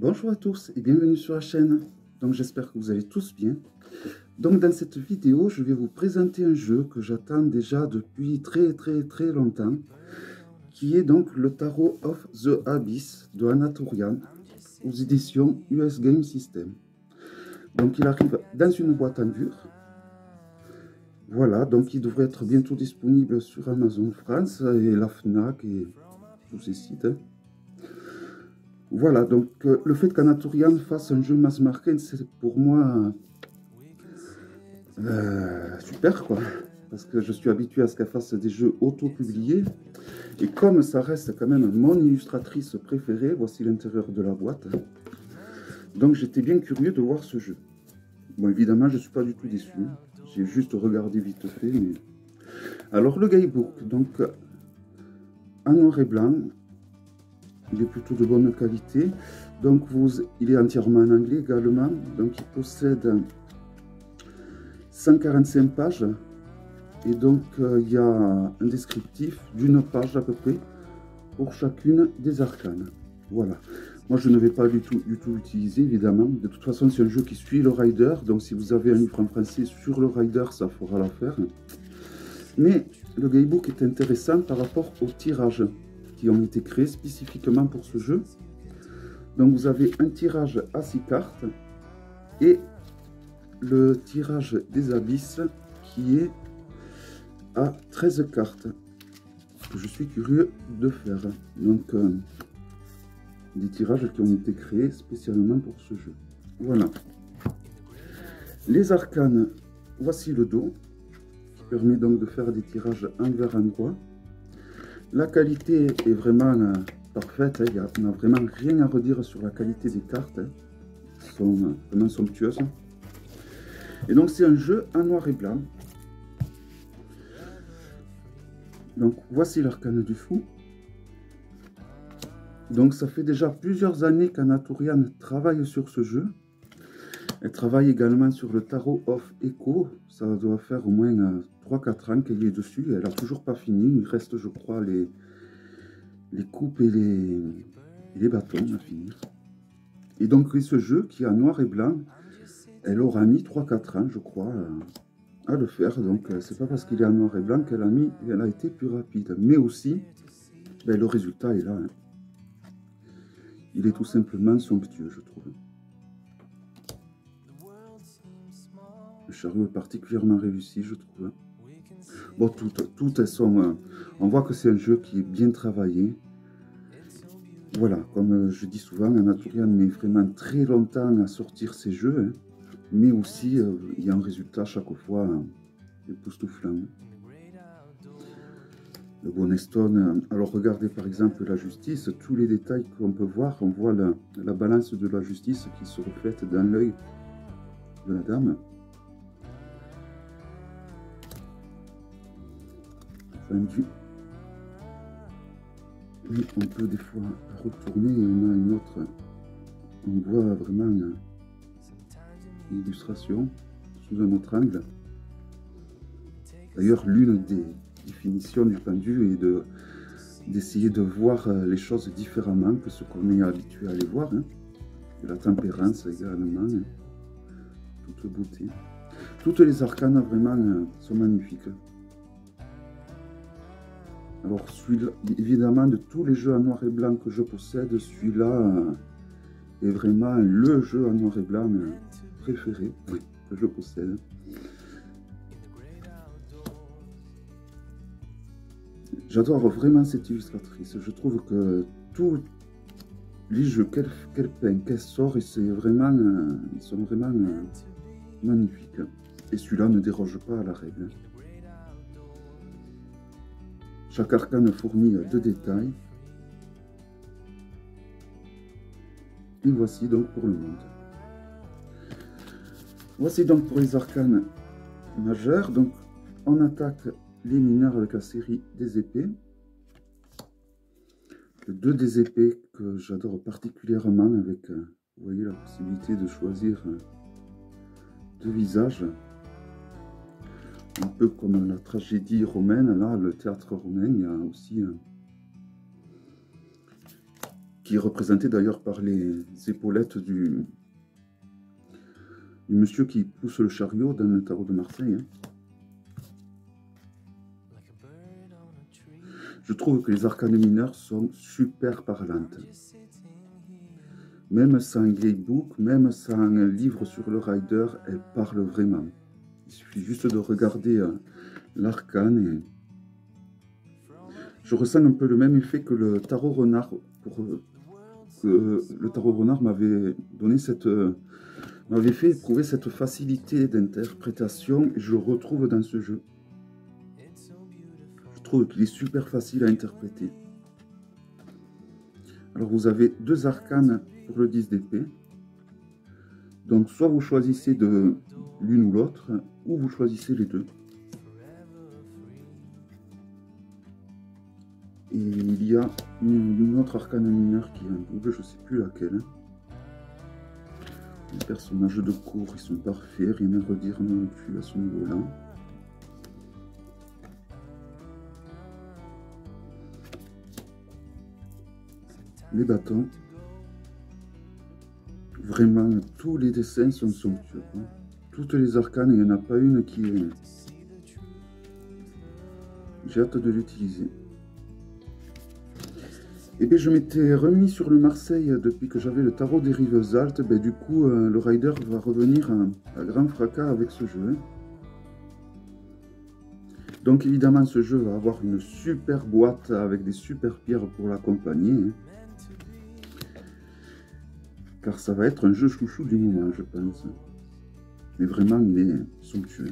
Bonjour à tous et bienvenue sur la chaîne. Donc j'espère que vous allez tous bien. Donc dans cette vidéo, je vais vous présenter un jeu que j'attends déjà depuis très longtemps, qui est donc le Tarot of the Abyss de Anatorian aux éditions US Game System. Donc il arrive dans une boîte en dur. Voilà, donc il devrait être bientôt disponible sur Amazon France et la FNAC et tous ces sites. Voilà, donc le fait qu'Anatorian fasse un jeu mass market, c'est pour moi super quoi. Parce que je suis habitué à ce qu'elle fasse des jeux auto-publiés. Et comme ça reste quand même mon illustratrice préférée, voici l'intérieur de la boîte. Donc j'étais bien curieux de voir ce jeu. Bon, évidemment, je ne suis pas du tout déçu. J'ai juste regardé vite fait. Mais... Alors, le guidebook, donc en noir et blanc, il est plutôt de bonne qualité. Donc, il est entièrement en anglais également. Donc, il possède 145 pages. Et donc, il y a un descriptif d'une page à peu près pour chacune des arcanes. Voilà. Moi, je ne vais pas du tout l'utiliser, évidemment. De toute façon, c'est un jeu qui suit le rider. Donc, si vous avez un livre en français sur le rider, ça fera l'affaire. Mais le guidebook est intéressant par rapport aux tirages qui ont été créés spécifiquement pour ce jeu. Donc, vous avez un tirage à 6 cartes et le tirage des abysses qui est à 13 cartes. Que je suis curieux de faire. Donc, des tirages qui ont été créés spécialement pour ce jeu. Voilà. Les arcanes, voici le dos, qui permet donc de faire des tirages envers endroit. La qualité est vraiment parfaite, il n'y a vraiment rien à redire sur la qualité des cartes. Elles sont vraiment somptueuses. Et donc c'est un jeu en noir et blanc. Donc voici l'arcane du fou. Donc ça fait déjà plusieurs années qu'Anatorian travaille sur ce jeu. Elle travaille également sur le Tarot of Echo. Ça doit faire au moins 3-4 ans qu'elle est dessus. Elle n'a toujours pas fini. Il reste, je crois, les coupes et les bâtons à finir. Et donc ce jeu qui est en noir et blanc, elle aura mis 3-4 ans, je crois, à le faire. Donc c'est pas parce qu'il est en noir et blanc qu'elle a été plus rapide. Mais aussi, ben, le résultat est là. Hein. Il est tout simplement somptueux, je trouve. Le chariot est particulièrement réussi, je trouve. Bon, toutes elles sont... on voit que c'est un jeu qui est bien travaillé. Voilà, comme je dis souvent, Anatorian met vraiment très longtemps à sortir ses jeux. Hein, mais aussi, il y a un résultat chaque fois époustouflant. Le Bonestone, alors regardez par exemple la justice, tous les détails qu'on peut voir, on voit la balance de la justice qui se reflète dans l'œil de la dame. Fendu. Et on peut des fois retourner et on a une autre, on voit vraiment une illustration sous un autre angle. D'ailleurs, l'une des définition du pendu et d'essayer de voir les choses différemment que ce qu'on est habitué à les voir. Hein. Et la tempérance également, hein. Toute beauté. Toutes les arcanes vraiment sont magnifiques. Alors celui-là, évidemment, de tous les jeux en noir et blanc que je possède, celui-là est vraiment le jeu en noir et blanc préféré que je possède. J'adore vraiment cette illustratrice. Je trouve que tous les jeux qu'elle peint, qu'elle sort, ils sont vraiment magnifiques. Et celui-là ne déroge pas à la règle. Chaque arcane fournit de détails. Et voici donc pour le monde. Voici donc pour les arcanes majeures. Donc on attaque les mineurs avec la série des épées. Deux des épées que j'adore particulièrement avec, vous voyez, la possibilité de choisir deux visages. Un peu comme la tragédie romaine, là, le théâtre romain, il y a aussi qui est représenté d'ailleurs par les épaulettes du monsieur qui pousse le chariot dans le tarot de Marseille. Hein. Je trouve que les arcanes mineures sont super parlantes. Même sans gaybook, même sans livre sur le rider, elles parlent vraiment. Il suffit juste de regarder l'arcane et je ressens un peu le même effet que le tarot renard. Le tarot renard m'avait donné m'avait fait éprouver cette facilité d'interprétation et je le retrouve dans ce jeu. Je trouve qu'il est super facile à interpréter. Alors vous avez deux arcanes pour le 10 d'épée. Donc soit vous choisissez de l'une ou l'autre, ou vous choisissez les deux. Et il y a une autre arcane mineure qui est un double, je ne sais plus laquelle. Les personnages de cours, ils sont parfaits, rien à redire non plus à ce niveau-là. Les bâtons, vraiment tous les dessins sont somptueux. Hein. Toutes les arcanes, il n'y en a pas une qui est... J'ai hâte de l'utiliser. Et bien je m'étais remis sur le Marseille depuis que j'avais le tarot des Rives Altes. Ben, du coup, le rider va revenir à grand fracas avec ce jeu. Hein. Donc évidemment, ce jeu va avoir une super boîte avec des super pierres pour l'accompagner. Hein. Car ça va être un jeu chouchou du moment, je pense. Mais vraiment, il est somptueux.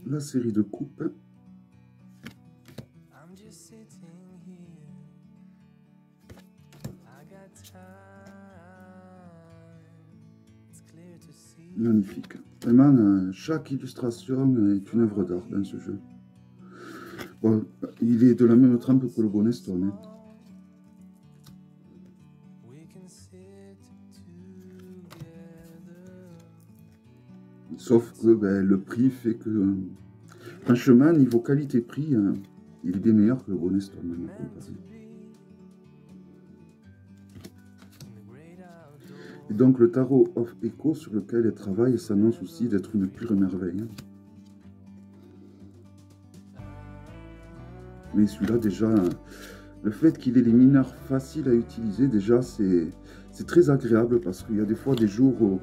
La série de coupes. Magnifique. Vraiment, chaque illustration est une œuvre d'art dans ce jeu. Bon, il est de la même trempe que le bonnet Stone. Hein. Sauf que ben, le prix fait que, franchement, niveau qualité-prix, il est bien meilleur que le bonnet Stone. Et donc le tarot of Echo sur lequel elle travaille s'annonce aussi d'être une pure merveille. Mais celui-là déjà, le fait qu'il ait les mineurs faciles à utiliser, déjà c'est très agréable parce qu'il y a des fois des jours où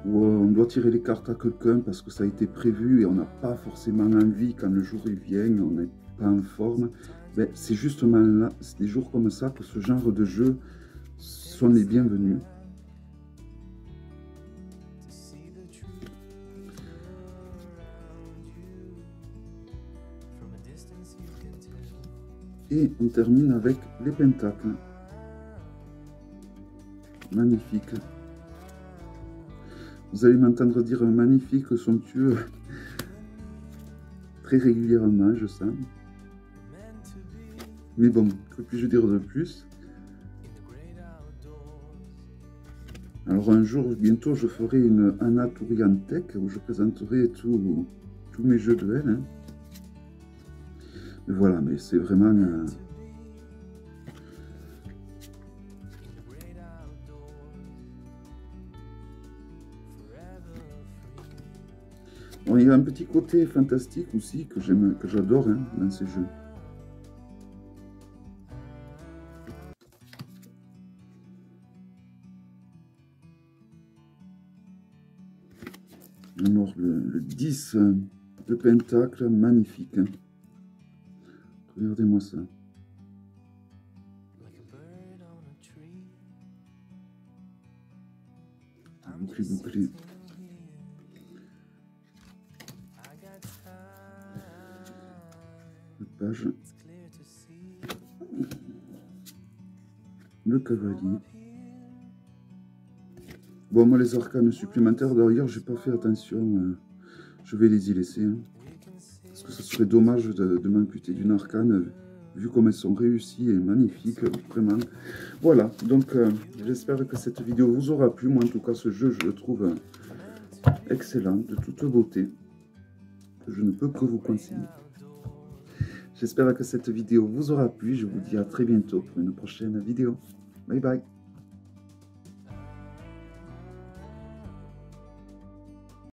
on doit tirer les cartes à quelqu'un parce que ça a été prévu et on n'a pas forcément envie quand le jour il vient, on n'est pas en forme. Ben, c'est justement là, c'est des jours comme ça que ce genre de jeux sont les bienvenus. Et on termine avec les pentacles. Magnifique. Vous allez m'entendre dire magnifique, somptueux, très régulièrement, je sens. Mais bon, que puis-je dire de plus? Alors un jour, bientôt, je ferai une Anna Tourian Tech où je présenterai tous mes jeux de elle. Hein. Mais voilà, mais c'est vraiment... Bon, il y a un petit côté fantastique aussi que j'aime, que j'adore hein, dans ces jeux. Alors le 10 de pentacle, magnifique. Hein. Regardez-moi ça. bouclé, bouclé. Le page. Le cavalier. Bon, moi, les arcanes supplémentaires, d'ailleurs, j'ai pas fait attention. Je vais les y laisser. Hein, parce que ça serait dommage de m'amputer d'une arcane, vu comme elles sont réussies et magnifiques, vraiment. Voilà, donc j'espère que cette vidéo vous aura plu. Moi, en tout cas, ce jeu, je le trouve excellent, de toute beauté. Je ne peux que vous conseiller. J'espère que cette vidéo vous aura plu. Je vous dis à très bientôt pour une prochaine vidéo. Bye bye.